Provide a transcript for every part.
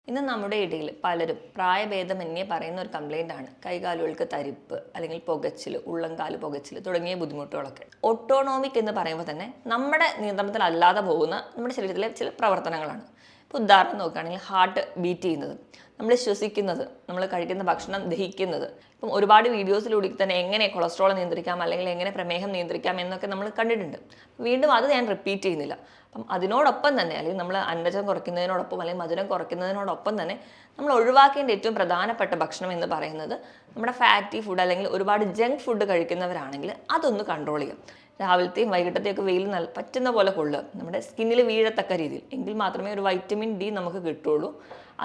ഇന്ന് നമ്മുടെ ഇടയിൽ പലരും പ്രായഭേദമന്യേ പറയുന്ന ഒരു കംപ്ലൈൻ്റ് ആണ് കൈകാലുകൾക്ക് തരിപ്പ് അല്ലെങ്കിൽ പുകച്ചിൽ, ഉള്ളംകാല് പുകച്ചിൽ തുടങ്ങിയ ബുദ്ധിമുട്ടുകളൊക്കെ. ഓട്ടോണോമിക് എന്ന് പറയുമ്പോൾ തന്നെ നമ്മുടെ നിയന്ത്രണത്തിലല്ലാതെ പോകുന്ന നമ്മുടെ ശരീരത്തിലെ ചില പ്രവർത്തനങ്ങളാണ്. ഇപ്പോൾ ഉദാഹരണം നോക്കുകയാണെങ്കിൽ ഹാർട്ട് ബീറ്റ് ചെയ്യുന്നത്, നമ്മൾ ശ്വസിക്കുന്നത്, നമ്മൾ കഴിക്കുന്ന ഭക്ഷണം ദഹിക്കുന്നത്. ഇപ്പം ഒരുപാട് വീഡിയോസിലൂടെ തന്നെ എങ്ങനെ കൊളസ്ട്രോൾ നിയന്ത്രിക്കാം അല്ലെങ്കിൽ എങ്ങനെ പ്രമേഹം നിയന്ത്രിക്കാം എന്നൊക്കെ നമ്മൾ കണ്ടിട്ടുണ്ട്. വീണ്ടും അത് ഞാൻ റിപ്പീറ്റ് ചെയ്യുന്നില്ല. അപ്പം അതിനോടൊപ്പം തന്നെ അല്ലെങ്കിൽ നമ്മൾ അന്നജം കുറയ്ക്കുന്നതിനോടൊപ്പം അല്ലെങ്കിൽ മധുരം കുറയ്ക്കുന്നതിനോടൊപ്പം തന്നെ നമ്മൾ ഒഴിവാക്കേണ്ട ഏറ്റവും പ്രധാനപ്പെട്ട ഭക്ഷണം എന്ന് പറയുന്നത് നമ്മുടെ ഫാറ്റി ഫുഡ് അല്ലെങ്കിൽ ഒരുപാട് ജങ്ക് ഫുഡ് കഴിക്കുന്നവരാണെങ്കിൽ അതൊന്ന് കൺട്രോൾ ചെയ്യാം. രാവിലത്തെയും വൈകിട്ടത്തെയൊക്കെ വെയിൽ പറ്റുന്ന പോലെ കൊള്ളുക, നമ്മുടെ സ്കിന്നിൽ വീഴത്തക്ക രീതിയിൽ, എങ്കിൽ മാത്രമേ ഒരു വൈറ്റമിൻ ഡി നമുക്ക് കിട്ടുള്ളൂ.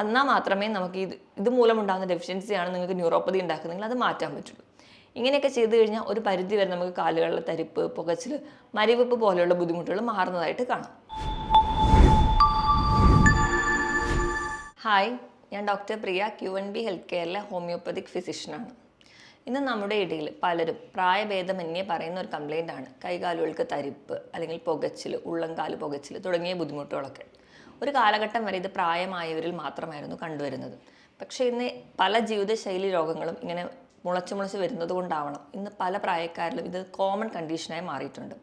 എന്നാൽ മാത്രമേ നമുക്ക് ഇതുമൂലം ഉണ്ടാകുന്ന ഡെഫിഷ്യൻസിയാണ് നിങ്ങൾക്ക് ന്യൂറോപ്പതി ഉണ്ടാക്കുന്നതെങ്കിൽ അത് മാറ്റാൻ പറ്റുള്ളൂ. ഇങ്ങനെയൊക്കെ ചെയ്തു കഴിഞ്ഞാൽ ഒരു പരിധി വരെ നമുക്ക് കാലുകളിലെ തരിപ്പ്, പുകച്ചിൽ, മരവിപ്പ് പോലെയുള്ള ബുദ്ധിമുട്ടുകൾ മാറുന്നതായിട്ട് കാണാം. ഹായ്, ഞാൻ ഡോക്ടർ പ്രിയ, QNB ഹെൽത്ത് കെയറിലെ ഹോമിയോപ്പതിക് ഫിസിഷ്യനാണ്. ഇന്ന് നമ്മുടെ ഇടയിൽ പലരും പ്രായഭേദമന്യേ പറയുന്ന ഒരു കംപ്ലൈൻ്റ് ആണ് കൈകാലുകൾക്ക് തരിപ്പ് അല്ലെങ്കിൽ പുകച്ചിൽ, ഉള്ളംകാല് പുകച്ചിൽ തുടങ്ങിയ ബുദ്ധിമുട്ടുകളൊക്കെ. ഒരു കാലഘട്ടം വരെ ഇത് പ്രായമായവരിൽ മാത്രമായിരുന്നു കണ്ടുവരുന്നത്. പക്ഷേ ഇന്ന് പല ജീവിതശൈലി രോഗങ്ങളും ഇങ്ങനെ മുളച്ച് വരുന്നത് കൊണ്ടാവണം ഇന്ന് പല പ്രായക്കാരിലും ഇത് കോമൺ കണ്ടീഷനായി മാറിയിട്ടുണ്ട്.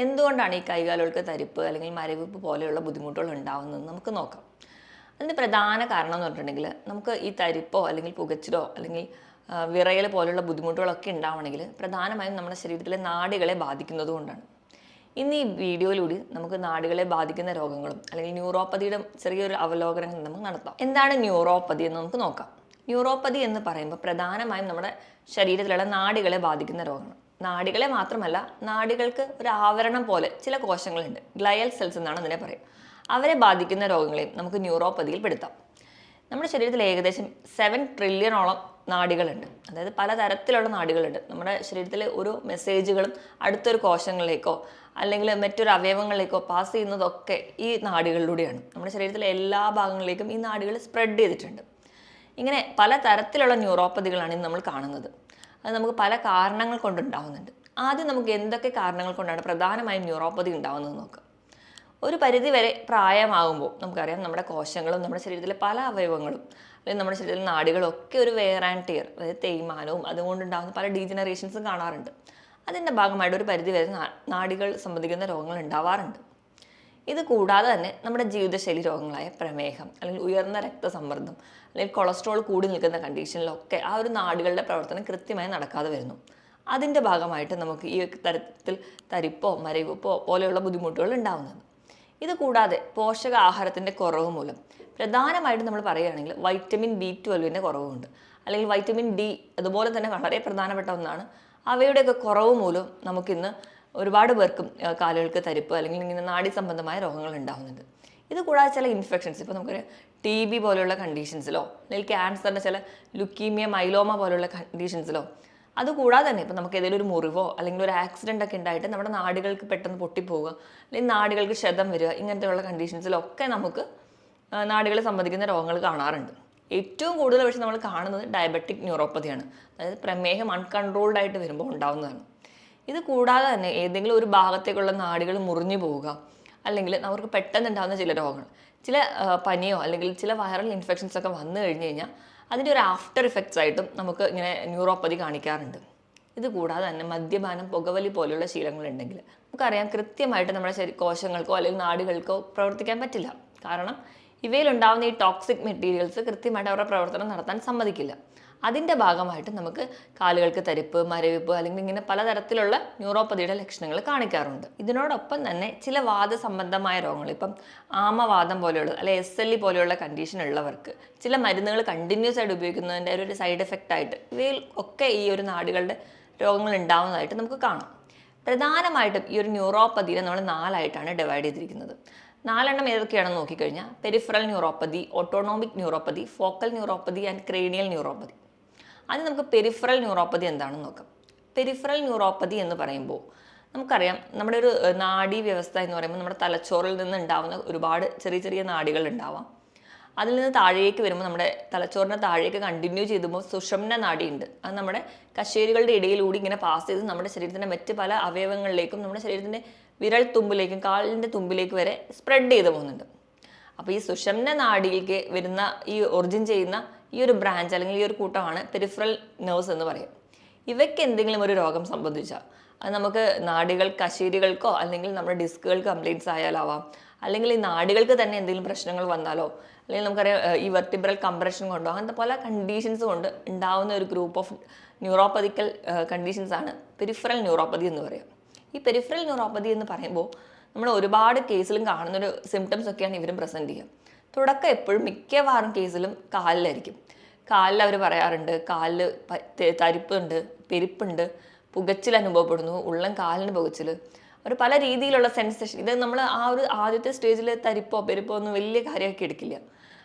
എന്തുകൊണ്ടാണ് ഈ കൈകാലുകൾക്ക് തരിപ്പ് അല്ലെങ്കിൽ മരവിപ്പ് പോലെയുള്ള ബുദ്ധിമുട്ടുകൾ ഉണ്ടാവുന്നത് നമുക്ക് നോക്കാം. അതിന് പ്രധാന കാരണം എന്ന് പറഞ്ഞിട്ടുണ്ടെങ്കിൽ നമുക്ക് ഈ തരിപ്പോ അല്ലെങ്കിൽ പുകച്ചിലോ അല്ലെങ്കിൽ വിറയൽ പോലുള്ള ബുദ്ധിമുട്ടുകളൊക്കെ ഉണ്ടാവണമെങ്കിൽ പ്രധാനമായും നമ്മുടെ ശരീരത്തിലെ നാഡികളെ ബാധിക്കുന്നത് കൊണ്ടാണ്. ഇന്ന് ഈ വീഡിയോയിലൂടെ നമുക്ക് നാഡികളെ ബാധിക്കുന്ന രോഗങ്ങളും അല്ലെങ്കിൽ ന്യൂറോപ്പതിയുടെ ചെറിയൊരു അവലോകനങ്ങൾ നമുക്ക് നടത്താം. എന്താണ് ന്യൂറോപ്പതി എന്ന് നമുക്ക് നോക്കാം. ന്യൂറോപ്പതി എന്ന് പറയുമ്പോൾ പ്രധാനമായും നമ്മുടെ ശരീരത്തിലുള്ള നാഡികളെ ബാധിക്കുന്ന രോഗങ്ങൾ. നാഡികളെ മാത്രമല്ല, നാഡികൾക്ക് ഒരു ആവരണം പോലെ ചില കോശങ്ങളുണ്ട്, ഗ്ലയൽ സെൽസ് എന്നാണ് അതിനെ പറയുക. അവരെ ബാധിക്കുന്ന രോഗങ്ങളെയും നമുക്ക് ന്യൂറോപ്പതിയിൽ പെടുത്താം. നമ്മുടെ ശരീരത്തിൽ ഏകദേശം 7 ട്രില്യണോളം നാഡികളുണ്ട്. അതായത് പലതരത്തിലുള്ള നാഡികളുണ്ട്. നമ്മുടെ ശരീരത്തിലെ ഓരോ മെസ്സേജുകളും അടുത്തൊരു കോശങ്ങളിലേക്കോ അല്ലെങ്കിൽ മറ്റൊരു അവയവങ്ങളിലേക്കോ പാസ് ചെയ്യുന്നതൊക്കെ ഈ നാഡികളിലൂടെയാണ്. നമ്മുടെ ശരീരത്തിലെ എല്ലാ ഭാഗങ്ങളിലേക്കും ഈ നാഡികൾ സ്പ്രെഡ് ചെയ്തിട്ടുണ്ട്. ഇങ്ങനെ പലതരത്തിലുള്ള ന്യൂറോപ്പതികളാണ് ഇന്ന് നമ്മൾ കാണുന്നത്. അത് നമുക്ക് പല കാരണങ്ങൾ കൊണ്ടുണ്ടാവുന്നുണ്ട്. ആദ്യം നമുക്ക് എന്തൊക്കെ കാരണങ്ങൾ കൊണ്ടാണ് പ്രധാനമായും ന്യൂറോപ്പതി ഉണ്ടാവുന്നത് നോക്കാം. ഒരു പരിധി വരെ പ്രായമാകുമ്പോൾ നമുക്കറിയാം നമ്മുടെ കോശങ്ങളും നമ്മുടെ ശരീരത്തിലെ പല അവയവങ്ങളും അല്ലെങ്കിൽ നമ്മുടെ ശരീരത്തിലെ നാഡികളും ഒക്കെ ഒരു വെയർ ആൻഡ് ടിയർ, അതായത് തേയ്മാനവും അതുകൊണ്ടുണ്ടാകുന്ന പല ഡീജനറേഷൻസും കാണാറുണ്ട്. അതിൻ്റെ ഭാഗമായിട്ട് ഒരു പരിധി വരെ നാഡികൾ സംബന്ധിക്കുന്ന രോഗങ്ങൾ ഉണ്ടാവാറുണ്ട്. ഇത് കൂടാതെ തന്നെ നമ്മുടെ ജീവിതശൈലി രോഗങ്ങളായ പ്രമേഹം അല്ലെങ്കിൽ ഉയർന്ന രക്തസമ്മർദ്ദം അല്ലെങ്കിൽ കൊളസ്ട്രോൾ കൂടി നിൽക്കുന്ന കണ്ടീഷനിലൊക്കെ ആ ഒരു നാഡികളുടെ പ്രവർത്തനം കൃത്യമായി നടക്കാതെ വരുന്നു. അതിൻ്റെ ഭാഗമായിട്ട് നമുക്ക് ഈ തരത്തിൽ തരിപ്പോ മരവിപ്പോ പോലെയുള്ള ബുദ്ധിമുട്ടുകൾ ഉണ്ടാവുന്നത്. ഇത് കൂടാതെ പോഷകാഹാരത്തിൻ്റെ കുറവ് മൂലം പ്രധാനമായിട്ടും നമ്മൾ പറയുകയാണെങ്കിൽ വൈറ്റമിൻ B12 കുറവുണ്ട്, അല്ലെങ്കിൽ വൈറ്റമിൻ ഡി അതുപോലെ തന്നെ വളരെ പ്രധാനപ്പെട്ട ഒന്നാണ്. അവയുടെയൊക്കെ കുറവ് മൂലം നമുക്കിന്ന് ഒരുപാട് പേർക്കും കാലുകൾക്ക് തരിപ്പ് അല്ലെങ്കിൽ ഇങ്ങനെ നാഡി സംബന്ധമായ രോഗങ്ങൾ ഉണ്ടാകുന്നുണ്ട്. ഇത് കൂടാതെ ചില ഇൻഫെക്ഷൻസ്, ഇപ്പോൾ നമുക്കൊരു TB പോലെയുള്ള കണ്ടീഷൻസിലോ അല്ലെങ്കിൽ ക്യാൻസറിൻ്റെ ചില ലുക്കീമിയ, മൈലോമ പോലെയുള്ള കണ്ടീഷൻസിലോ, അതുകൂടാതെ തന്നെ ഇപ്പോൾ നമുക്ക് ഏതെങ്കിലും ഒരു മുറിവോ അല്ലെങ്കിൽ ഒരു ആക്സിഡൻ്റ് ഒക്കെ ഉണ്ടായിട്ട് നമ്മുടെ നാഡികൾക്ക് പെട്ടെന്ന് പൊട്ടിപ്പോവുക അല്ലെങ്കിൽ നാഡികൾക്ക് ക്ഷതം വരിക, ഇങ്ങനത്തെയുള്ള കണ്ടീഷൻസിലൊക്കെ നമുക്ക് നാഡികളെ സംബന്ധിക്കുന്ന രോഗങ്ങൾ കാണാറുണ്ട്. ഏറ്റവും കൂടുതൽ പക്ഷേ നമ്മൾ കാണുന്നത് ഡയബറ്റിക് ന്യൂറോപ്പതിയാണ്, അതായത് പ്രമേഹം അൺകൺട്രോൾഡ് ആയിട്ട് വരുമ്പോൾ ഉണ്ടാകുന്നതാണ്. ഇത് കൂടാതെ തന്നെ ഏതെങ്കിലും ഒരു ഭാഗത്തേക്കുള്ള നാഡികൾ മുറിഞ്ഞു പോവുക അല്ലെങ്കിൽ അവർക്ക് പെട്ടെന്ന് ഉണ്ടാകുന്ന ചില രോഗങ്ങൾ, ചില പനിയോ അല്ലെങ്കിൽ ചില വൈറൽ ഇൻഫെക്ഷൻസ് ഒക്കെ വന്നു കഴിഞ്ഞ് കഴിഞ്ഞാൽ അതിൻ്റെ ഒരു ആഫ്റ്റർ ഇഫക്ട്സ് ആയിട്ടും നമുക്ക് ഇങ്ങനെ ന്യൂറോപ്പതി കാണിക്കാറുണ്ട്. ഇത് കൂടാതെ തന്നെ മദ്യപാനം, പുകവലി പോലെയുള്ള ശീലങ്ങളുണ്ടെങ്കിൽ നമുക്കറിയാം കൃത്യമായിട്ട് നമ്മുടെ കോശങ്ങൾക്കോ അല്ലെങ്കിൽ നാഡികൾക്കോ പ്രവർത്തിക്കാൻ പറ്റില്ല. കാരണം ഇവയിലുണ്ടാകുന്ന ഈ ടോക്സിക് മെറ്റീരിയൽസ് കൃത്യമായിട്ട് അവരുടെ പ്രവർത്തനം നടത്താൻ സമ്മതിക്കില്ല. അതിൻ്റെ ഭാഗമായിട്ട് നമുക്ക് കാലുകൾക്ക് തരിപ്പ്, മരവിപ്പ് അല്ലെങ്കിൽ ഇങ്ങനെ പലതരത്തിലുള്ള ന്യൂറോപ്പതിയുടെ ലക്ഷണങ്ങൾ കാണിക്കാറുണ്ട്. ഇതിനോടൊപ്പം തന്നെ ചില വാദസംബന്ധമായ രോഗങ്ങൾ, ഇപ്പം ആമവാദം പോലെയുള്ള അല്ലെ SLE പോലെയുള്ള കണ്ടീഷൻ ഉള്ളവർക്ക് ചില മരുന്നുകൾ കണ്ടിന്യൂസ് ആയിട്ട് ഉപയോഗിക്കുന്നതിൻ്റെ ഒരു സൈഡ് എഫക്റ്റ് ആയിട്ട് ഇവയിൽ ഒക്കെ ഈ ഒരു നാഡികളുടെ രോഗങ്ങൾ ഉണ്ടാവുന്നതായിട്ട് നമുക്ക് കാണാം. പ്രധാനമായിട്ടും ഈ ഒരു ന്യൂറോപ്പതിയെ നമ്മൾ 4 ആയിട്ടാണ് ഡിവൈഡ് ചെയ്തിരിക്കുന്നത്. 4 ഏതൊക്കെയാണെന്ന് നോക്കിക്കഴിഞ്ഞാൽ peripheral neuropathy, autonomic neuropathy, focal neuropathy and cranial neuropathy. ആദ്യം നമുക്ക് പെരിഫറൽ ന്യൂറോപ്പതി എന്താണെന്ന് നോക്കാം. പെരിഫറൽ ന്യൂറോപ്പതി എന്ന് പറയുമ്പോൾ നമുക്കറിയാം നമ്മുടെ ഒരു നാഡീ വ്യവസ്ഥ എന്ന് പറയുമ്പോൾ നമ്മുടെ തലച്ചോറിൽ നിന്ന് ഉണ്ടാവുന്ന ഒരുപാട് ചെറിയ ചെറിയ നാഡികൾ ഉണ്ടാവാം. അതിൽ നിന്ന് താഴേക്ക് വരുമ്പോൾ നമ്മുടെ തലച്ചോറിൻ്റെ താഴേക്ക് കണ്ടിന്യൂ ചെയ്തുമ്പോൾ സുഷുമ്ന നാഡി ഉണ്ട്. അത് നമ്മുടെ കശേരുകളുടെ ഇടയിലൂടെ ഇങ്ങനെ പാസ് ചെയ്ത് നമ്മുടെ ശരീരത്തിൻ്റെ മറ്റ് പല അവയവങ്ങളിലേക്കും നമ്മുടെ ശരീരത്തിൻ്റെ വിരൽ തുമ്പിലേക്കും കാലിൻ്റെ തുമ്പിലേക്ക് വരെ സ്പ്രെഡ് ചെയ്ത് പോകുന്നുണ്ട്. അപ്പോൾ ഈ സുഷുമ്ന നാഡിയിലേക്ക് വരുന്ന ഈ ഒറിജിൻ ചെയ്യുന്ന ഈ ഒരു ബ്രാഞ്ച് അല്ലെങ്കിൽ ഈ ഒരു കൂട്ടമാണ് പെരിഫറൽ നെർവ്സ് എന്ന് പറയും. ഇവയ്ക്ക് എന്തെങ്കിലും ഒരു രോഗം സംബന്ധിച്ചാൽ അത് നമുക്ക് നാഡികൾ കശേരികൾക്കോ അല്ലെങ്കിൽ നമ്മുടെ ഡിസ്കുകൾക്ക് കംപ്ലയിൻറ്റ്സ് ആയാലാവാം, അല്ലെങ്കിൽ ഈ നാഡികൾക്ക് തന്നെ എന്തെങ്കിലും പ്രശ്നങ്ങൾ വന്നാലോ, അല്ലെങ്കിൽ നമുക്കറിയാം ഈ വെർട്ടിബ്രൽ കംപ്രഷൻ കൊണ്ടോ അങ്ങനത്തെ പല കണ്ടീഷൻസ് കൊണ്ട് ഉണ്ടാവുന്ന ഒരു ഗ്രൂപ്പ് ഓഫ് ന്യൂറോപ്പതിക്കൽ കണ്ടീഷൻസ് ആണ് പെരിഫറൽ ന്യൂറോപ്പതി എന്ന് പറയുക. ഈ പെരിഫറൽ ന്യൂറോപ്പതി എന്ന് പറയുമ്പോൾ നമ്മൾ ഒരുപാട് കേസിലും കാണുന്നൊരു സിംറ്റംസ് ഒക്കെയാണ് ഇവരും പ്രസൻറ്റ് ചെയ്യുക. തുടക്കം എപ്പോഴും മിക്കവാറും കേസിലും കാലിലായിരിക്കും. കാലിൽ അവർ പറയാറുണ്ട് കാലിൽ തരിപ്പുണ്ട്, പെരുപ്പുണ്ട്, പുകച്ചിൽ അനുഭവപ്പെടുന്നു, ഉള്ളം കാലിന് പുകച്ചിൽ, ഒരു പല രീതിയിലുള്ള സെൻസേഷൻ. ഇത് നമ്മൾ ആ ഒരു ആദ്യത്തെ സ്റ്റേജിൽ തരിപ്പോ പെരുപ്പോ ഒന്നും വലിയ കാര്യമാക്കി എടുക്കില്ല.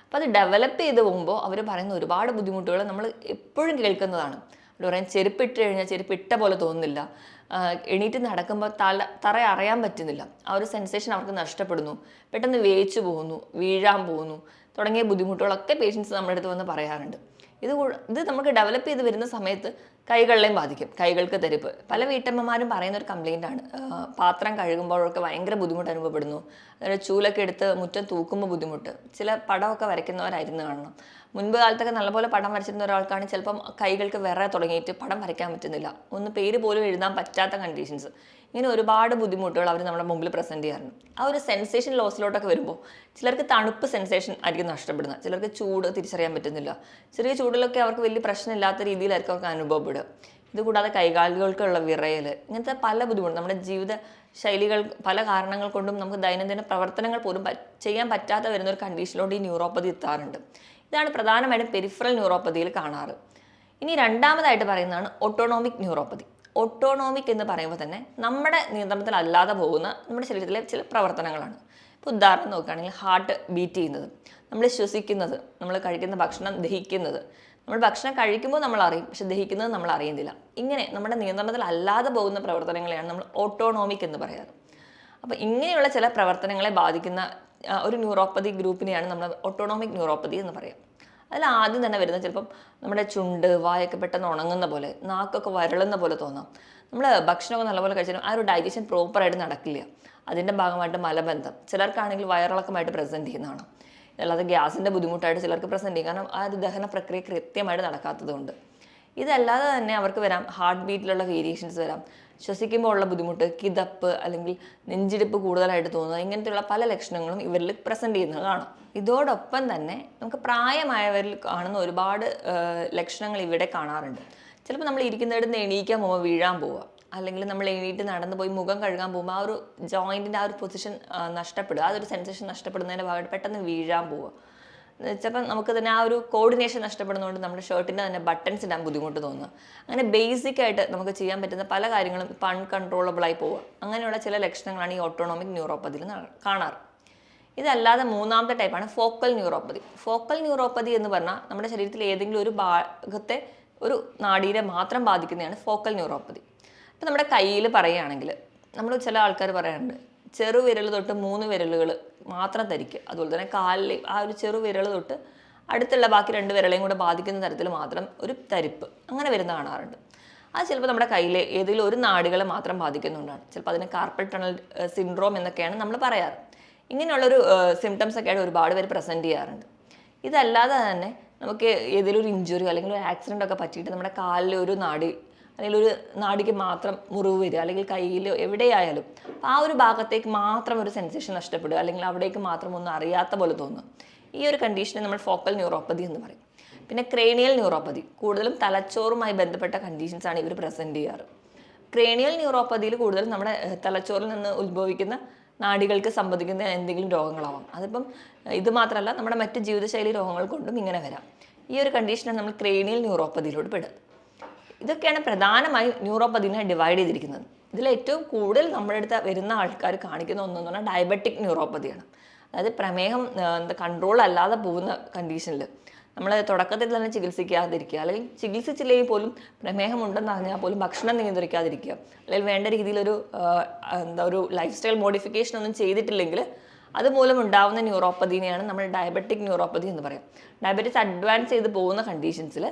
അപ്പോൾ അത് ഡെവലപ്പ് ചെയ്ത് പോകുമ്പോൾ അവർ പറയുന്ന ഒരുപാട് ബുദ്ധിമുട്ടുകൾ നമ്മൾ എപ്പോഴും കേൾക്കുന്നതാണ്. അവർ പറയാൻ ചെരുപ്പിട്ട് കഴിഞ്ഞാൽ ചെരുപ്പിട്ട പോലെ തോന്നുന്നില്ല, എണീറ്റ് നടക്കുമ്പോൾ തറ അറിയാൻ പറ്റുന്നില്ല, ആ ഒരു സെൻസേഷൻ അവർക്ക് നഷ്ടപ്പെടുന്നു, പെട്ടെന്ന് വേച്ചു പോകുന്നു, വീഴാൻ പോകുന്നു തുടങ്ങിയ ബുദ്ധിമുട്ടുകളൊക്കെ പേഷ്യൻസ് നമ്മുടെ അടുത്ത് വന്ന് പറയാറുണ്ട്. ഇത് നമുക്ക് ഡെവലപ്പ് ചെയ്ത് വരുന്ന സമയത്ത് കൈകളിലെയും ബാധിക്കും. കൈകൾക്ക് തരിപ്പ് പല വീട്ടമ്മമാരും പറയുന്ന ഒരു കംപ്ലയിൻ്റ് ആണ്. പാത്രം കഴുകുമ്പോഴൊക്കെ ഭയങ്കര ബുദ്ധിമുട്ട് അനുഭവപ്പെടുന്നു. അതായത് ചൂലൊക്കെ എടുത്ത് മുറ്റം തൂക്കുമ്പോൾ ബുദ്ധിമുട്ട്. ചില പടമൊക്കെ വരയ്ക്കുന്നവരായിരുന്നു കാണണം. മുൻപ് കാലത്തൊക്കെ നല്ലപോലെ പടം വരച്ചിരുന്ന ഒരാൾക്കാണ് ചിലപ്പം കൈകൾക്ക് വിറ തുടങ്ങിയിട്ട് പടം വരയ്ക്കാൻ പറ്റുന്നില്ല, ഒന്ന് പേര് പോലും എഴുതാൻ പറ്റാത്ത കണ്ടീഷൻസ്. ഇങ്ങനെ ഒരുപാട് ബുദ്ധിമുട്ടുകൾ അവർ നമ്മുടെ മുമ്പിൽ പ്രസൻറ്റ് ചെയ്യാറുണ്ട്. ആ ഒരു സെൻസേഷൻ ലോസിലോട്ടൊക്കെ വരുമ്പോൾ ചിലർക്ക് തണുപ്പ് സെൻസേഷൻ ആയിരിക്കും നഷ്ടപ്പെടുന്നത്, ചിലർക്ക് ചൂട് തിരിച്ചറിയാൻ പറ്റുന്നില്ല. ചെറിയ ചൂടിലൊക്കെ അവർക്ക് വലിയ പ്രശ്നമില്ലാത്ത രീതിയിലായിരിക്കും അവർക്ക് അനുഭവപ്പെടുക. ഇതുകൂടാതെ കൈകാലുകൾക്കുള്ള വിറയൽ, ഇങ്ങനത്തെ പല ബുദ്ധിമുട്ടും നമ്മുടെ ജീവിത ശൈലികൾ പല കാരണങ്ങൾ കൊണ്ടും നമുക്ക് ദൈനംദിന പ്രവർത്തനങ്ങൾ പോലും ചെയ്യാൻ പറ്റാത്ത വരുന്ന ഒരു കണ്ടീഷനിലോട്ട് ഈ ന്യൂറോപ്പതി എത്താറുണ്ട്. ഇതാണ് പ്രധാനമായിട്ടും പെരിഫറൽ ന്യൂറോപ്പതിയിൽ കാണാറ്. ഇനി രണ്ടാമതായിട്ട് പറയുന്നതാണ് ഓട്ടോണോമിക് ന്യൂറോപ്പതി. ഓട്ടോണോമിക് എന്ന് പറയുമ്പോൾ തന്നെ നമ്മുടെ നിയന്ത്രണത്തിലല്ലാതെ പോകുന്ന നമ്മുടെ ശരീരത്തിലെ ചില പ്രവർത്തനങ്ങളാണ്. ഇപ്പോൾ ഉദാഹരണം നോക്കുകയാണെങ്കിൽ ഹാർട്ട് ബീറ്റ് ചെയ്യുന്നത്, നമ്മൾ ശ്വസിക്കുന്നത്, നമ്മൾ കഴിക്കുന്ന ഭക്ഷണം ദഹിക്കുന്നത്. നമ്മൾ ഭക്ഷണം കഴിക്കുമ്പോൾ നമ്മൾ അറിയും, പക്ഷെ ദഹിക്കുന്നത് നമ്മൾ അറിയുന്നില്ല. ഇങ്ങനെ നമ്മുടെ നിയന്ത്രണത്തിലല്ലാതെ പോകുന്ന പ്രവർത്തനങ്ങളെയാണ് നമ്മൾ ഓട്ടോണോമിക് എന്ന് പറയാറ്. അപ്പോൾ ഇങ്ങനെയുള്ള ചില പ്രവർത്തനങ്ങളെ ബാധിക്കുന്ന ഒരു ന്യൂറോപ്പതി ഗ്രൂപ്പിനെയാണ് നമ്മൾ ഓട്ടോണോമിക് ന്യൂറോപ്പതി എന്ന് പറയാം. അതിൽ ആദ്യം തന്നെ വരുന്നത് ചിലപ്പം നമ്മുടെ ചുണ്ട് വായൊക്കെ പെട്ടെന്ന് ഉണങ്ങുന്ന പോലെ, നാക്കൊക്കെ വരളുന്ന പോലെ തോന്നാം. നമ്മൾ ഭക്ഷണമൊക്കെ നല്ലപോലെ കഴിച്ചാലും ആ ഒരു ഡൈജഷൻ പ്രോപ്പറായിട്ട് നടക്കില്ല. അതിൻ്റെ ഭാഗമായിട്ട് മലബന്ധം, ചിലർക്കാണെങ്കിൽ വയറിളക്കമായിട്ട് പ്രസൻറ്റ് ചെയ്യുന്നതാണ്. അല്ലാതെ ഗ്യാസിൻ്റെ ബുദ്ധിമുട്ടായിട്ട് ചിലർക്ക് പ്രസൻറ്റ് ചെയ്യും, കാരണം ആ ഒരു ദഹന പ്രക്രിയ കൃത്യമായിട്ട് നടക്കാത്തത് കൊണ്ട്. ഇതല്ലാതെ തന്നെ അവർക്ക് വരാം ഹാർട്ട് ബീറ്റിലുള്ള വേരിയേഷൻസ് വരാം, ശ്വസിക്കുമ്പോൾ ഉള്ള ബുദ്ധിമുട്ട്, കിതപ്പ് അല്ലെങ്കിൽ നെഞ്ചിടിപ്പ് കൂടുതലായിട്ട് തോന്നുക, ഇങ്ങനത്തെയുള്ള പല ലക്ഷണങ്ങളും ഇവരിൽ പ്രസൻറ്റ് ചെയ്യുന്നത് കാണാം. ഇതോടൊപ്പം തന്നെ നമുക്ക് പ്രായമായവരിൽ കാണുന്ന ഒരുപാട് ലക്ഷണങ്ങൾ ഇവിടെ കാണാറുണ്ട്. ചിലപ്പോൾ നമ്മൾ ഇരിക്കുന്നിടത്ത് എണീക്കാൻ പോകുമ്പോൾ വീഴാൻ പോവുക, അല്ലെങ്കിൽ നമ്മൾ എണീറ്റ് നടന്നു പോയി മുഖം കഴുകാൻ പോകുമ്പോൾ ആ ഒരു ജോയിൻറ്റിൻ്റെ ആ ഒരു പൊസിഷൻ നഷ്ടപ്പെടുക, ആ ഒരു സെൻസേഷൻ നഷ്ടപ്പെടുന്നതിൻ്റെ ഭാഗമായിട്ട് പെട്ടെന്ന് വീഴാൻ പോവുക. ചിലപ്പോൾ നമുക്ക് തന്നെ ആ ഒരു കോർഡിനേഷൻ നഷ്ടപ്പെടുന്നതുകൊണ്ട് നമ്മുടെ ഷർട്ടിൻ്റെ തന്നെ ബട്ടൺസ് ഇടാൻ ബുദ്ധിമുട്ട് തോന്നുക. അങ്ങനെ ബേസിക് ആയിട്ട് നമുക്ക് ചെയ്യാൻ പറ്റുന്ന പല കാര്യങ്ങളും ഇപ്പം അൺകൺട്രോളബിളായി പോവുക. അങ്ങനെയുള്ള ചില ലക്ഷണങ്ങളാണ് ഈ ഓട്ടോണോമിക് ന്യൂറോപ്പതിയിൽ കാണാറ്. ഇതല്ലാതെ മൂന്നാമത്തെ ടൈപ്പാണ് ഫോക്കൽ ന്യൂറോപ്പതി. ഫോക്കൽ ന്യൂറോപ്പതി എന്ന് പറഞ്ഞാൽ നമ്മുടെ ശരീരത്തിൽ ഏതെങ്കിലും ഒരു ഭാഗത്തെ ഒരു നാഡീരെ മാത്രം ബാധിക്കുന്നതാണ് ഫോക്കൽ ന്യൂറോപ്പതി. ഇപ്പം നമ്മുടെ കയ്യിൽ പറയുകയാണെങ്കിൽ നമ്മൾ ചില ആൾക്കാർ പറയാറുണ്ട് ചെറുവിരൽ തൊട്ട് 3 വിരലുകൾ മാത്രം ധരിക്കുക. അതുപോലെ തന്നെ കാലിൽ ആ ഒരു ചെറുവിരൽ തൊട്ട് അടുത്തുള്ള ബാക്കി 2 വിരളെയും കൂടെ ബാധിക്കുന്ന തരത്തിൽ മാത്രം ഒരു തരിപ്പ് അങ്ങനെ വരുന്ന കാണാറുണ്ട്. അത് ചിലപ്പോൾ നമ്മുടെ കയ്യിലെ ഏതെങ്കിലും ഒരു നാഡികളെ മാത്രം ബാധിക്കുന്നുണ്ടാണ്. ചിലപ്പോൾ അതിന് കാർപ്പൽ ടണൽ സിൻഡ്രോം എന്നൊക്കെയാണ് നമ്മൾ പറയാറ്. ഇങ്ങനെയുള്ളൊരു സിംറ്റംസ് ഒക്കെയായിട്ട് ഒരുപാട് പേര് പ്രസൻറ്റ് ചെയ്യാറുണ്ട്. ഇതല്ലാതെ തന്നെ നമുക്ക് ഏതെങ്കിലും ഒരു ഇഞ്ചുറി അല്ലെങ്കിൽ ഒരു ആക്സിഡൻ്റ് ഒക്കെ പറ്റിയിട്ട് നമ്മുടെ കാലിൽ ഒരു നാഡി അല്ലെങ്കിൽ ഒരു നാടിക്ക് മാത്രം മുറിവ് വരിക, അല്ലെങ്കിൽ കയ്യിലോ എവിടെയായാലും ആ ഒരു ഭാഗത്തേക്ക് മാത്രം ഒരു സെൻസേഷൻ നഷ്ടപ്പെടുക, അല്ലെങ്കിൽ അവിടേക്ക് മാത്രം ഒന്നും അറിയാത്ത പോലെ തോന്നുക. ഈ ഒരു കണ്ടീഷനെ നമ്മൾ ഫോക്കൽ ന്യൂറോപ്പതി എന്ന് പറയും. പിന്നെ ക്രേനിയൽ ന്യൂറോപ്പതി, കൂടുതലും തലച്ചോറുമായി ബന്ധപ്പെട്ട കണ്ടീഷൻസാണ് ഇവർ പ്രസൻറ്റ് ചെയ്യാറ്. ക്രേനിയൽ ന്യൂറോപ്പതിയിൽ കൂടുതലും നമ്മുടെ തലച്ചോറിൽ നിന്ന് ഉത്ഭവിക്കുന്ന നാഡികൾക്ക് സംബന്ധിക്കുന്ന എന്തെങ്കിലും രോഗങ്ങളാവാം. അതിപ്പം ഇത് മാത്രമല്ല നമ്മുടെ മറ്റ് ജീവിതശൈലി രോഗങ്ങൾ കൊണ്ടും ഇങ്ങനെ വരാം. ഈ ഒരു കണ്ടീഷനാണ് നമ്മൾ ക്രേനിയൽ ന്യൂറോപ്പതിയിലോട്ട് പെടുക. ഇതൊക്കെയാണ് പ്രധാനമായും ന്യൂറോപ്പതിനെ ഡിവൈഡ് ചെയ്തിരിക്കുന്നത്. ഇതിൽ ഏറ്റവും കൂടുതൽ നമ്മുടെ അടുത്ത് വരുന്ന ആൾക്കാർ കാണിക്കുന്ന ഒന്നെന്ന് പറഞ്ഞാൽ ഡയബറ്റിക് ന്യൂറോപ്പതിയാണ്. അതായത് പ്രമേഹം കൺട്രോൾ അല്ലാതെ പോകുന്ന കണ്ടീഷനിൽ നമ്മൾ തുടക്കത്തിൽ തന്നെ ചികിത്സിക്കാതിരിക്കുക, അല്ലെങ്കിൽ ചികിത്സിച്ചില്ലെങ്കിൽ പോലും പ്രമേഹം ഉണ്ടെന്ന് അറിഞ്ഞാൽ പോലും ഭക്ഷണം നിയന്ത്രിക്കാതിരിക്കുക, അല്ലെങ്കിൽ വേണ്ട രീതിയിലൊരു ഒരു ലൈഫ് സ്റ്റൈൽ മോഡിഫിക്കേഷൻ ഒന്നും ചെയ്തിട്ടില്ലെങ്കിൽ അതുമൂലം ഉണ്ടാകുന്ന ന്യൂറോപ്പതിനെയാണ് നമ്മൾ ഡയബറ്റിക് ന്യൂറോപ്പതി എന്ന് പറയും. ഡയബറ്റിസ് അഡ്വാൻസ് ചെയ്ത് പോകുന്ന കണ്ടീഷൻസിൽ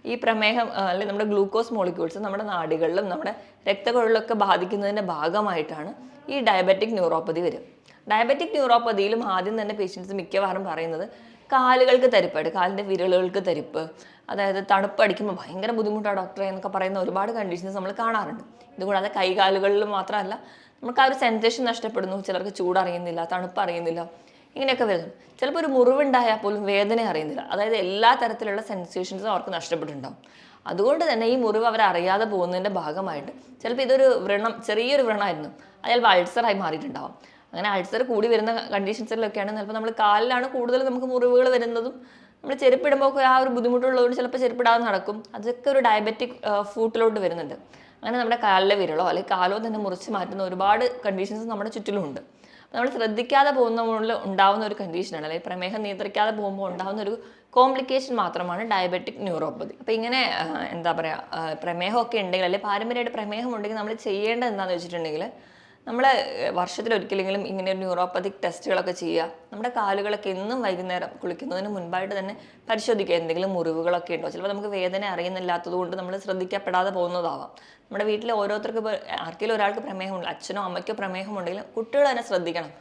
ഈ പ്രമേഹം അല്ലെങ്കിൽ നമ്മുടെ ഗ്ലൂക്കോസ് മോളിക്യൂൾസ് നമ്മുടെ നാഡികളിലും നമ്മുടെ രക്തക്കുഴലിലൊക്കെ ബാധിക്കുന്നതിൻ്റെ ഭാഗമായിട്ടാണ് ഈ ഡയബറ്റിക് ന്യൂറോപ്പതി വരും. ഡയബറ്റിക് ന്യൂറോപ്പതിയിലും ആദ്യം തന്നെ പേഷ്യൻസ് മിക്കവാറും പറയുന്നത് കാലുകൾക്ക് തരിപ്പായിട്ട്, കാലിൻ്റെ വിരലുകൾക്ക് തരിപ്പ്, അതായത് തണുപ്പടിക്കുമ്പോൾ ഭയങ്കര ബുദ്ധിമുട്ടാണ് ഡോക്ടറെ എന്നൊക്കെ പറയുന്ന ഒരുപാട് കണ്ടീഷൻസ് നമ്മൾ കാണാറുണ്ട്. ഇതുകൂടാതെ കൈകാലുകളിൽ മാത്രമല്ല, നമുക്ക് ആ ഒരു സെൻസേഷൻ നഷ്ടപ്പെടുന്നു, ചിലർക്ക് ചൂടറിയുന്നില്ല, തണുപ്പ് അറിയുന്നില്ല, ഇങ്ങനെയൊക്കെ വരുന്നു. ചിലപ്പോൾ ഒരു മുറിവുണ്ടായാൽ പോലും വേദന അറിയുന്നില്ല. അതായത് എല്ലാ തരത്തിലുള്ള സെൻസേഷൻസും അവർക്ക് നഷ്ടപ്പെട്ടിട്ടുണ്ടാവും. അതുകൊണ്ട് തന്നെ ഈ മുറിവ് അവർ അറിയാതെ പോകുന്നതിൻ്റെ ഭാഗമായിട്ട് ചിലപ്പോൾ ഇതൊരു വ്രണം, ചെറിയൊരു വ്രണമായിരുന്നു, അത് ചിലപ്പോൾ അൾസറായി മാറിയിട്ടുണ്ടാവും. അങ്ങനെ അൾസർ കൂടി വരുന്ന കണ്ടീഷൻസിലൊക്കെയാണ് ചിലപ്പോൾ നമ്മൾ കാലിലാണ് കൂടുതൽ നമുക്ക് മുറിവുകൾ വരുന്നതും നമ്മൾ ചെരുപ്പിടുമ്പോൾ ആ ഒരു ബുദ്ധിമുട്ടുള്ളതുകൊണ്ട് ചിലപ്പോൾ ചെരുപ്പിടാതെ നടക്കും. അതൊക്കെ ഒരു ഡയബറ്റിക് ഫൂട്ടിലോട്ട് വരുന്നുണ്ട്. അങ്ങനെ നമ്മുടെ കാലിലെ വിരലോ അല്ലെങ്കിൽ കാലോ തന്നെ മുറിച്ച് മാറ്റുന്ന ഒരുപാട് കണ്ടീഷൻസ് നമ്മുടെ ചുറ്റിലുമുണ്ട്. നമ്മൾ ശ്രദ്ധിക്കാതെ പോകുന്നതുകൊണ്ട് ഉണ്ടാകുന്ന ഒരു കണ്ടീഷനാണ്, അല്ലെങ്കിൽ പ്രമേഹം നിയന്ത്രിക്കാതെ പോകുമ്പോൾ ഉണ്ടാകുന്ന ഒരു കോംപ്ലിക്കേഷൻ മാത്രമാണ് ഡയബറ്റിക് ന്യൂറോപ്പതി. അപ്പോൾ ഇങ്ങനെ എന്താ പറയുക, പ്രമേഹമൊക്കെ ഉണ്ടെങ്കിൽ അല്ലെങ്കിൽ പാരമ്പര്യമായിട്ട് പ്രമേഹം ഉണ്ടെങ്കിൽ നമ്മൾ ചെയ്യേണ്ടത് എന്താണെന്ന് വെച്ചിട്ടുണ്ടെങ്കിൽ, നമ്മൾ വർഷത്തിലൊരിക്കലെങ്കിലും ഇങ്ങനെ ഒരു ന്യൂറോപ്പതിക് ടെസ്റ്റുകളൊക്കെ ചെയ്യുക. നമ്മുടെ കാലുകളൊക്കെ എന്നും വൈകുന്നേരം കുളിക്കുന്നതിന് മുൻപായിട്ട് തന്നെ പരിശോധിക്കുക, എന്തെങ്കിലും മുറിവുകളൊക്കെ ഉണ്ടോ. ചിലപ്പോൾ നമുക്ക് വേദന അറിയുന്നില്ലാത്തത് കൊണ്ട് നമ്മൾ ശ്രദ്ധിക്കപ്പെടാതെ പോകുന്നതാവാം. നമ്മുടെ വീട്ടിലെ ഓരോരുത്തർക്ക് ഇപ്പോൾ ആർക്കെങ്കിലും ഒരാൾക്ക് പ്രമേഹമുണ്ട്, അച്ഛനോ അമ്മയ്ക്കോ പ്രമേഹമുണ്ടെങ്കിൽ കുട്ടികൾ തന്നെ ശ്രദ്ധിക്കണം,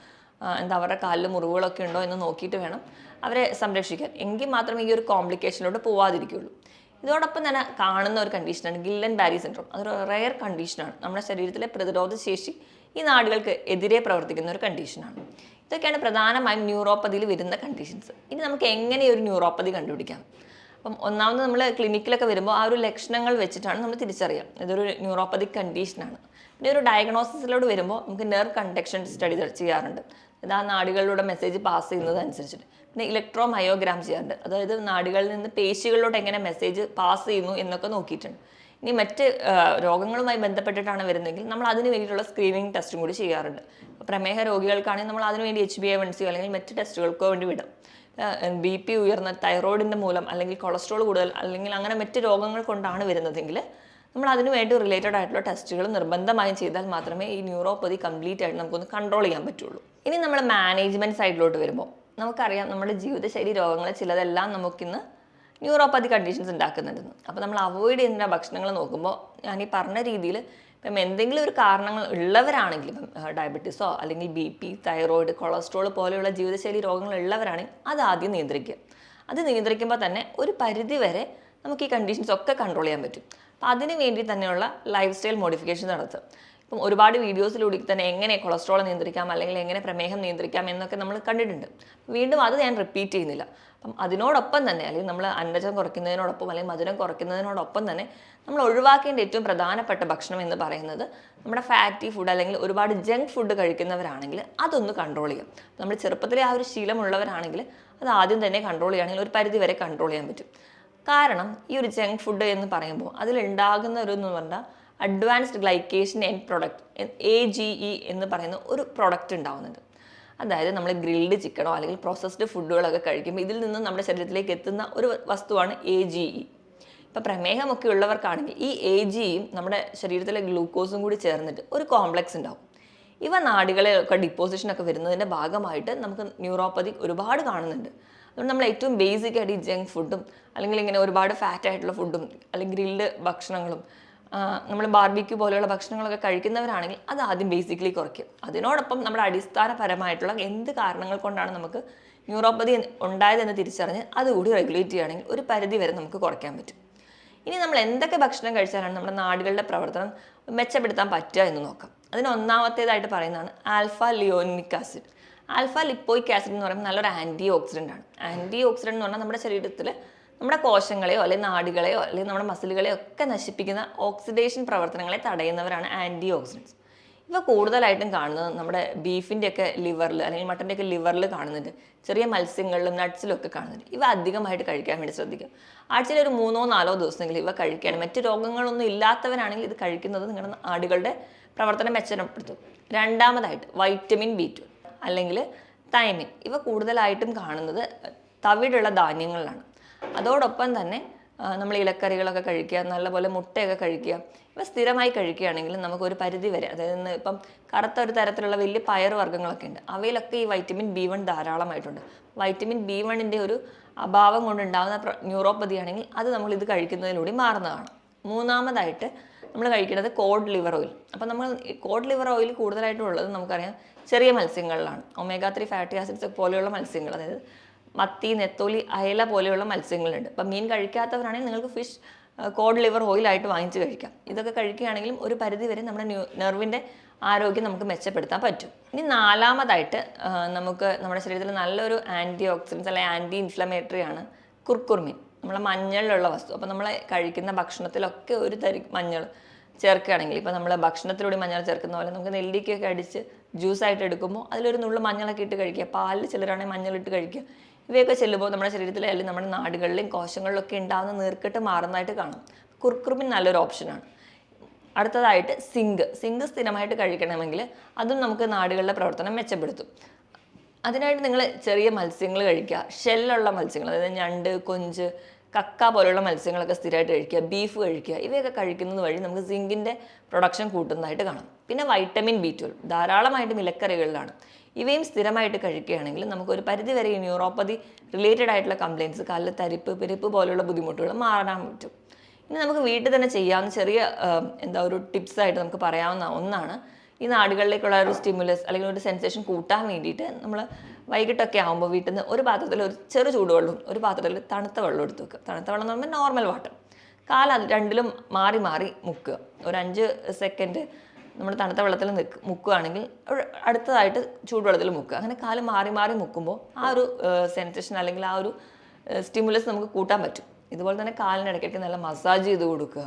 എന്താ അവരുടെ കാലിൽ മുറിവുകളൊക്കെ ഉണ്ടോ എന്ന് നോക്കിയിട്ട് വേണം അവരെ സംരക്ഷിക്കാൻ. എങ്കിൽ മാത്രമേ ഈ ഒരു കോംപ്ലിക്കേഷനിലോട്ട് പോവാതിരിക്കുകയുള്ളൂ. ഇതോടൊപ്പം തന്നെ കാണുന്ന ഒരു കണ്ടീഷനാണ് ഗില്ലൻ ബാരി സിൻഡ്രോം. അതൊരു റെയർ കണ്ടീഷനാണ്. നമ്മുടെ ശരീരത്തിലെ പ്രതിരോധ ശേഷി ഈ നാടുകൾക്ക് എതിരെ പ്രവർത്തിക്കുന്ന ഒരു കണ്ടീഷനാണ്. ഇതൊക്കെയാണ് പ്രധാനമായും ന്യൂറോപ്പതിയിൽ വരുന്ന കണ്ടീഷൻസ്. ഇനി നമുക്ക് എങ്ങനെ ഒരു ന്യൂറോപ്പതി കണ്ടുപിടിക്കാം? അപ്പം ഒന്നാമത് നമ്മൾ ക്ലിനിക്കിലൊക്കെ വരുമ്പോൾ ആ ഒരു ലക്ഷണങ്ങൾ വെച്ചിട്ടാണ് നമ്മൾ തിരിച്ചറിയാം ഇതൊരു ന്യൂറോപ്പതിക് കണ്ടീഷനാണ്. പിന്നെ ഒരു ഡയഗ്നോസിസിലോട് വരുമ്പോൾ നമുക്ക് നെർവ് കണ്ടക്ഷൻ സ്റ്റഡി ചെയ്യാറുണ്ട്. ഇത് ആ നാടികളിലൂടെ മെസ്സേജ് പാസ് ചെയ്യുന്നത് അനുസരിച്ചിട്ട്. പിന്നെ ഇലക്ട്രോ മയോഗ്രാം ചെയ്യാറുണ്ട്, അതായത് നാടികളിൽ നിന്ന് പേശികളിലോട്ട് എങ്ങനെ മെസ്സേജ് പാസ് ചെയ്യുന്നു എന്നൊക്കെ നോക്കിയിട്ടുണ്ട്. ഇനി മറ്റ് രോഗങ്ങളുമായി ബന്ധപ്പെട്ടിട്ടാണ് വരുന്നതെങ്കിൽ നമ്മൾ അതിന് വേണ്ടിയിട്ടുള്ള സ്ക്രീനിങ് ടെസ്റ്റും കൂടി ചെയ്യാറുണ്ട്. പ്രമേഹ രോഗികൾക്കാണെങ്കിൽ നമ്മൾ അതിനുവേണ്ടി HbA1c അല്ലെങ്കിൽ മറ്റ് ടെസ്റ്റുകൾക്കോ വേണ്ടി വിടും. BP ഉയർന്ന, തൈറോയിഡിൻ്റെ മൂലം അല്ലെങ്കിൽ കൊളസ്ട്രോൾ കൂടുതൽ അല്ലെങ്കിൽ അങ്ങനെ മറ്റ് രോഗങ്ങൾ കൊണ്ടാണ് വരുന്നതെങ്കിൽ നമ്മൾ അതിനു വേണ്ടി റിലേറ്റഡ് ആയിട്ടുള്ള ടെസ്റ്റുകൾ നിർബന്ധമായും ചെയ്താൽ മാത്രമേ ഈ ന്യൂറോപ്പതി കംപ്ലീറ്റ് ആയിട്ട് നമുക്കൊന്ന് കൺട്രോൾ ചെയ്യാൻ പറ്റുള്ളൂ. ഇനി നമ്മൾ മാനേജ്മെൻറ്റ് സൈഡിലോട്ട് വരുമ്പോൾ നമുക്കറിയാം നമ്മുടെ ജീവിതശൈലി രോഗങ്ങൾ ചിലതെല്ലാം നമുക്കിന്ന് ന്യൂറോപ്പതി കണ്ടീഷൻസ് ഉണ്ടാക്കുന്നുണ്ടെന്ന്. അപ്പോൾ നമ്മൾ അവോയ്ഡ് ചെയ്യുന്ന ഭക്ഷണങ്ങൾ നോക്കുമ്പോൾ ഞാൻ ഈ പറഞ്ഞ രീതിയിൽ ഇപ്പം എന്തെങ്കിലും ഒരു കാരണങ്ങൾ ഉള്ളവരാണെങ്കിൽ, ഇപ്പം ഡയബറ്റീസോ അല്ലെങ്കിൽ BP, തൈറോയിഡ്, കൊളസ്ട്രോൾ പോലെയുള്ള ജീവിതശൈലി രോഗങ്ങൾ ഉള്ളവരാണെങ്കിൽ അത് ആദ്യം നിയന്ത്രിക്കുക. അത് നിയന്ത്രിക്കുമ്പോൾ തന്നെ ഒരു പരിധി വരെ നമുക്ക് ഈ കണ്ടീഷൻസ് ഒക്കെ കൺട്രോൾ ചെയ്യാൻ പറ്റും. അപ്പോൾ അതിന് വേണ്ടി തന്നെയുള്ള ലൈഫ് സ്റ്റൈൽ മോഡിഫിക്കേഷൻ നടത്തുക. ഇപ്പം ഒരുപാട് വീഡിയോസിലൂടെ തന്നെ എങ്ങനെ കൊളസ്ട്രോൾ നിയന്ത്രിക്കാം അല്ലെങ്കിൽ എങ്ങനെ പ്രമേഹം നിയന്ത്രിക്കാം എന്നൊക്കെ നമ്മൾ കണ്ടിട്ടുണ്ട്. വീണ്ടും അത് ഞാൻ റിപ്പീറ്റ് ചെയ്യുന്നില്ല. അപ്പം അതിനോടൊപ്പം തന്നെ, അല്ലെങ്കിൽ നമ്മൾ അന്നജം കുറയ്ക്കുന്നതിനോടൊപ്പം അല്ലെങ്കിൽ മധുരം കുറയ്ക്കുന്നതിനോടൊപ്പം തന്നെ നമ്മൾ ഒഴിവാക്കേണ്ട ഏറ്റവും പ്രധാനപ്പെട്ട ഭക്ഷണം എന്ന് പറയുന്നത് നമ്മുടെ ഫാറ്റി ഫുഡ് അല്ലെങ്കിൽ ഒരുപാട് ജങ്ക് ഫുഡ് കഴിക്കുന്നവരാണെങ്കിൽ അതൊന്ന് കൺട്രോൾ ചെയ്യാം. നമ്മൾ ചെറുപ്പത്തിലെ ആ ഒരു ശീലമുള്ളവരാണെങ്കിൽ അത് ആദ്യം തന്നെ കൺട്രോൾ ചെയ്യുകയാണെങ്കിൽ ഒരു പരിധി വരെ കൺട്രോൾ ചെയ്യാൻ പറ്റും. കാരണം ഈ ഒരു ജങ്ക് ഫുഡ് എന്ന് പറയുമ്പോൾ അതിലുണ്ടാകുന്ന ഒരു എന്ന് പറഞ്ഞാൽ advanced glycation end product, AGE എന്ന് പറയുന്ന ഒരു പ്രൊഡക്റ്റ് ഉണ്ടാവുന്നുണ്ട്. അതായത് നമ്മൾ ഗ്രിൽഡ് ചിക്കനോ അല്ലെങ്കിൽ പ്രോസസ്ഡ് ഫുഡുകളൊക്കെ കഴിക്കുമ്പോൾ ഇതിൽ നിന്ന് നമ്മുടെ ശരീരത്തിലേക്ക് എത്തുന്ന ഒരു വസ്തുവാണ് AGE. ഇപ്പോൾ പ്രമേഹമൊക്കെ ഉള്ളവർക്കാണെങ്കിൽ ഈ AGEയും നമ്മുടെ ശരീരത്തിലെ ഗ്ലൂക്കോസും കൂടി ചേർന്നിട്ട് ഒരു കോംപ്ലക്സ് ഉണ്ടാവും. ഇവ നാഡികളെയൊക്കെ ഡിപ്പോസിഷനൊക്കെ വരുന്നതിൻ്റെ ഭാഗമായിട്ട് നമുക്ക് ന്യൂറോപ്പതി ഒരുപാട് കാണുന്നുണ്ട്. അതുകൊണ്ട് നമ്മൾ ഏറ്റവും ബേസിക് ആയിട്ട് ഈ ജങ്ക് ഫുഡും അല്ലെങ്കിൽ ഇങ്ങനെ ഒരുപാട് ഫാറ്റ് ആയിട്ടുള്ള ഫുഡും അല്ലെങ്കിൽ ഗ്രിൽഡ് ഭക്ഷണങ്ങളും നമ്മൾ ബാർബിക്യൂ പോലെയുള്ള ഭക്ഷണങ്ങളൊക്കെ കഴിക്കുന്നവരാണെങ്കിൽ അത് ആദ്യം ബേസിക്കലി കുറയ്ക്കും. അതിനോടൊപ്പം നമ്മുടെ അടിസ്ഥാനപരമായിട്ടുള്ള എന്ത് കാരണങ്ങൾ കൊണ്ടാണ് നമുക്ക് ന്യൂറോപ്പതി ഉണ്ടായതെന്ന് തിരിച്ചറിഞ്ഞ് അതുകൂടി റെഗുലേറ്റ് ചെയ്യുകയാണെങ്കിൽ ഒരു പരിധി വരെ നമുക്ക് കുറയ്ക്കാൻ പറ്റും. ഇനി നമ്മൾ എന്തൊക്കെ ഭക്ഷണം കഴിച്ചാലാണ് നമ്മുടെ നാഡികളുടെ പ്രവർത്തനം മെച്ചപ്പെടുത്താൻ പറ്റുക എന്ന് നോക്കാം. അതിന് ഒന്നാമത്തേതായിട്ട് പറയുന്നതാണ് alpha lipoic acid. Alpha lipoic acid എന്ന് പറയുമ്പോൾ നല്ലൊരു ആൻറ്റി ഓക്സിഡൻ്റ് ആണ്. ആൻറ്റി ഓക്സിഡൻ്റ് എന്ന് പറഞ്ഞാൽ നമ്മുടെ ശരീരത്തിൽ നമ്മുടെ കോശങ്ങളെയോ അല്ലെങ്കിൽ നാഡികളെയോ അല്ലെങ്കിൽ നമ്മുടെ മസിലുകളെയോ ഒക്കെ നശിപ്പിക്കുന്ന ഓക്സിഡേഷൻ പ്രവർത്തനങ്ങളെ തടയുന്നവരാണ് ആൻറ്റി ഓക്സിഡൻസ്. ഇവ കൂടുതലായിട്ടും കാണുന്നത് നമ്മുടെ ബീഫിൻ്റെയൊക്കെ ലിവറിൽ അല്ലെങ്കിൽ മട്ടൻ്റെയൊക്കെ ലിവറിൽ കാണുന്നുണ്ട്, ചെറിയ മത്സ്യങ്ങളിലും നട്ട്സിലും ഒക്കെ കാണുന്നുണ്ട്. ഇവ അധികമായിട്ട് കഴിക്കാൻ വേണ്ടി ശ്രദ്ധിക്കും. ആഴ്ചയിൽ ഒരു 3-4 ദിവസമെങ്കിലും ഇവ കഴിക്കുകയാണ്. മറ്റ് രോഗങ്ങളൊന്നും ഇല്ലാത്തവരാണെങ്കിൽ ഇത് കഴിക്കുന്നത് നിങ്ങളുടെ നാടുകളുടെ പ്രവർത്തനം മെച്ചപ്പെടുത്തും. രണ്ടാമതായിട്ട് വൈറ്റമിൻ B2 അല്ലെങ്കിൽ തൈമിൻ. ഇവ കൂടുതലായിട്ടും കാണുന്നത് തവിടുള്ള ധാന്യങ്ങളിലാണ്. അതോടൊപ്പം തന്നെ നമ്മൾ ഇലക്കറികളൊക്കെ കഴിക്കുക, നല്ലപോലെ മുട്ടയൊക്കെ കഴിക്കുക. ഇവ സ്ഥിരമായി കഴിക്കുകയാണെങ്കിൽ നമുക്കൊരു പരിധി വരെ, അതായത് ഇപ്പം കറുത്ത ഒരു തരത്തിലുള്ള വലിയ പയർ വർഗ്ഗങ്ങളൊക്കെ ഉണ്ട്, അവയിലൊക്കെ ഈ വൈറ്റമിൻ B1 ധാരാളമായിട്ടുണ്ട്. വൈറ്റമിൻ B1ൻ്റെ ഒരു അഭാവം കൊണ്ടുണ്ടാകുന്ന ന്യൂറോപ്പതി ആണെങ്കിൽ അത് നമ്മൾ ഇത് കഴിക്കുന്നതിലൂടെ മാറുന്നതാണ്. മൂന്നാമതായിട്ട് നമ്മൾ കഴിക്കുന്നത് കോഡ് ലിവർ ഓയിൽ. അപ്പോൾ നമ്മൾ ഈ കോഡ് ലിവർ ഓയിൽ കൂടുതലായിട്ടുള്ളത് നമുക്കറിയാം ചെറിയ മത്സ്യങ്ങളിലാണ്. ഒമേഗ 3 ഫാറ്റി ആസിഡ്സ് പോലെയുള്ള മത്സ്യങ്ങൾ, അതായത് മത്തി, നെത്തോലി, അയല പോലെയുള്ള മത്സ്യങ്ങളുണ്ട്. അപ്പം മീൻ കഴിക്കാത്തവരാണെങ്കിൽ നിങ്ങൾക്ക് ഫിഷ് കോഡ് ലിവർ ഓയിലായിട്ട് വാങ്ങിച്ച് കഴിക്കാം. ഇതൊക്കെ കഴിക്കുകയാണെങ്കിലും ഒരു പരിധി വരെ നമ്മുടെ നെർവിൻ്റെ ആരോഗ്യം നമുക്ക് മെച്ചപ്പെടുത്താൻ പറ്റും. ഇനി നാലാമതായിട്ട് നമുക്ക് നമ്മുടെ ശരീരത്തിൽ നല്ലൊരു ആൻറ്റി ഓക്സിഡൻസ് അല്ലെങ്കിൽ ആൻറ്റി ഇൻഫ്ലമേറ്ററി ആണ് കുർക്കുർമിൻ, നമ്മളെ മഞ്ഞളിലുള്ള വസ്തു. അപ്പോൾ നമ്മൾ കഴിക്കുന്ന ഭക്ഷണത്തിലൊക്കെ ഒരു തരി മഞ്ഞൾ ചേർക്കുകയാണെങ്കിൽ, ഇപ്പോൾ നമ്മൾ ഭക്ഷണത്തിലൂടെ മഞ്ഞൾ ചേർക്കുന്ന പോലെ നമുക്ക് നെല്ലിക്കയൊക്കെ അടിച്ച് ജ്യൂസായിട്ട് എടുക്കുമ്പോൾ അതിലൊരു നുള്ളു മഞ്ഞളൊക്കെ ഇട്ട് കഴിക്കുക, പാലിൽ ചിലരാണെങ്കിൽ മഞ്ഞളിട്ട് കഴിക്കുക. ഇവയൊക്കെ ചെല്ലുമ്പോൾ നമ്മുടെ ശരീരത്തിലെ അല്ലെങ്കിൽ നമ്മുടെ നാടുകളിലെയും കോശങ്ങളിലൊക്കെ ഉണ്ടാകുന്ന നീർക്കെട്ട് മാറുന്നതായിട്ട് കാണാം. കുർക്കുർമിൻ നല്ലൊരു ഓപ്ഷനാണ്. അടുത്തതായിട്ട് സിങ്ക് സ്ഥിരമായിട്ട് കഴിക്കണമെങ്കിൽ അതും നമുക്ക് നാടുകളുടെ പ്രവർത്തനം മെച്ചപ്പെടുത്തും. അതിനായിട്ട് നിങ്ങൾ ചെറിയ മത്സ്യങ്ങൾ കഴിക്കുക, ഷെല്ലുള്ള മത്സ്യങ്ങൾ, അതായത് ഞണ്ട്, കൊഞ്ച്, കക്ക പോലുള്ള മത്സ്യങ്ങളൊക്കെ സ്ഥിരമായിട്ട് കഴിക്കുക, ബീഫ് കഴിക്കുക. ഇവയൊക്കെ കഴിക്കുന്നത് വഴി നമുക്ക് സിങ്കിൻ്റെ പ്രൊഡക്ഷൻ കൂട്ടുന്നതായിട്ട് കാണാം. പിന്നെ വൈറ്റമിൻ B12 ധാരാളമായിട്ടും ഇലക്കറികളിലാണ്. ഇവയും സ്ഥിരമായിട്ട് കഴിക്കുകയാണെങ്കിൽ നമുക്കൊരു പരിധിവരെ ഈ ന്യൂറോപ്പതി റിലേറ്റഡ് ആയിട്ടുള്ള കംപ്ലയിൻറ്റ്സ്, കാലിൽ തരിപ്പ്, പെരുപ്പ് പോലുള്ള ബുദ്ധിമുട്ടുകൾ മാറാൻ പറ്റും. ഇനി നമുക്ക് വീട്ടിൽ തന്നെ ചെയ്യാവുന്ന ചെറിയ ഒരു ടിപ്സായിട്ട് നമുക്ക് പറയാവുന്ന ഒന്നാണ്, ഈ നാടുകളിലേക്കുള്ള ഒരു സ്റ്റിമുലസ് അല്ലെങ്കിൽ ഒരു സെൻസേഷൻ കൂട്ടാൻ വേണ്ടിയിട്ട് നമ്മൾ വൈകിട്ടൊക്കെ ആകുമ്പോൾ വീട്ടിൽ നിന്ന് ഒരു പാത്രത്തിൽ ഒരു ചെറു ചൂടുവെള്ളവും ഒരു പാത്രത്തിൽ തണുത്ത വെള്ളം എടുത്ത് വെക്കുക. തണുത്ത വെള്ളം എന്ന് പറയുമ്പോൾ നോർമൽ വാട്ടർ. കാൽ രണ്ടിലും മാറി മാറി മുക്കുക. ഒരു 5 സെക്കൻഡ് നമ്മൾ തണുത്ത വെള്ളത്തിൽ മുക്കുകയാണെങ്കിൽ അടുത്തതായിട്ട് ചൂടുവെള്ളത്തിൽ മുക്കുക. അങ്ങനെ കാല് മാറി മാറി മുക്കുമ്പോൾ ആ ഒരു സെൻസേഷൻ അല്ലെങ്കിൽ ആ ഒരു സ്റ്റിമുലസ് നമുക്ക് കൂട്ടാൻ പറ്റും. ഇതുപോലെ തന്നെ കാലിനിടയ്ക്കിടയ്ക്ക് നല്ല മസാജ് ചെയ്ത് കൊടുക്കുക,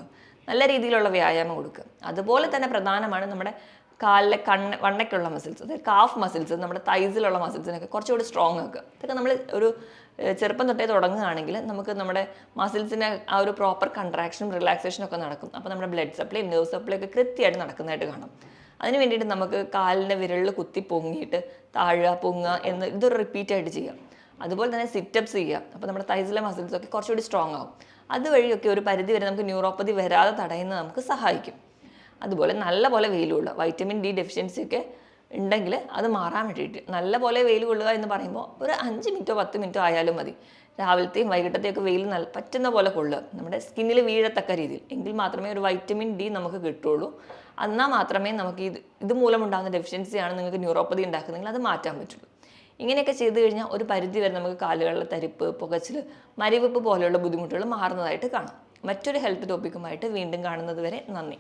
നല്ല രീതിയിലുള്ള വ്യായാമം കൊടുക്കുക. അതുപോലെ തന്നെ പ്രധാനമാണ് നമ്മുടെ കാലിലെ വണ്ണയ്ക്കുള്ള മസിൽസ്, അതായത് കാഫ് മസിൽസ്, നമ്മുടെ തൈസിലുള്ള മസിൽസിനൊക്കെ കുറച്ചുകൂടി സ്ട്രോങ് ആക്കുക. ഇതൊക്കെ നമ്മൾ ഒരു ചെറുപ്പം തൊട്ടേ തുടങ്ങുകയാണെങ്കിൽ നമുക്ക് നമ്മുടെ മസിൽസിന് ആ ഒരു പ്രോപ്പർ കൺട്രാക്ഷനും റിലാക്സേഷനും ഒക്കെ നടക്കും. അപ്പോൾ നമ്മുടെ ബ്ലഡ് സപ്ലൈ, നെർവ് സപ്ലൈ ഒക്കെ കൃത്യമായിട്ട് നടക്കുന്നതായിട്ട് കാണാം. അതിന് വേണ്ടിയിട്ട് നമുക്ക് കാലിൻ്റെ വിരലിൽ കുത്തി പൊങ്ങിയിട്ട് താഴുക, പൊങ്ങുക എന്ന് ഇതൊരു റിപ്പീറ്റായിട്ട് ചെയ്യാം. അതുപോലെ തന്നെ സിറ്റപ്സ് ചെയ്യുക. അപ്പോൾ നമ്മുടെ തൈസിലെ മസിൽസൊക്കെ കുറച്ചുകൂടി സ്ട്രോങ് ആകും. അതുവഴിയൊക്കെ ഒരു പരിധി വരെ നമുക്ക് ന്യൂറോപ്പതി വരാതെ തടയുന്നത് നമുക്ക് സഹായിക്കും. അതുപോലെ നല്ലപോലെ വെയിൽ കൊള്ളുക. വൈറ്റമിൻ D ഡെഫിഷ്യൻസി ഒക്കെ ഉണ്ടെങ്കിൽ അത് മാറാൻ വേണ്ടിയിട്ട് നല്ലപോലെ വെയിൽ കൊള്ളുക എന്ന് പറയുമ്പോൾ ഒരു 5 മിനിറ്റോ 10 മിനിറ്റോ ആയാലും മതി. രാവിലത്തെയും വൈകിട്ടത്തെയും ഒക്കെ വെയിൽ പറ്റുന്ന പോലെ കൊള്ളുക, നമ്മുടെ സ്കിന്നിൽ വീഴത്തക്ക രീതിയിൽ. എങ്കിൽ മാത്രമേ ഒരു വൈറ്റമിൻ D നമുക്ക് കിട്ടുള്ളൂ. എന്നാൽ മാത്രമേ നമുക്ക് ഇത് മൂലമുണ്ടാകുന്ന ഡെഫിഷ്യൻസിയാണ് നിങ്ങൾക്ക് ന്യൂറോപ്പതി ഉണ്ടാക്കുന്നതെങ്കിൽ അത് മാറ്റാൻ പറ്റുള്ളൂ. ഇങ്ങനെയൊക്കെ ചെയ്തു കഴിഞ്ഞാൽ ഒരു പരിധി വരെ നമുക്ക് കാലുകളിലെ തരിപ്പ്, പുകച്ചിൽ, മരവിപ്പ് പോലെയുള്ള ബുദ്ധിമുട്ടുകൾ മാറുന്നതായിട്ട് കാണാം. മറ്റൊരു ഹെൽത്ത് ടോപ്പിക്കുമായിട്ട് വീണ്ടും കാണുന്നത് വരെ നന്ദി.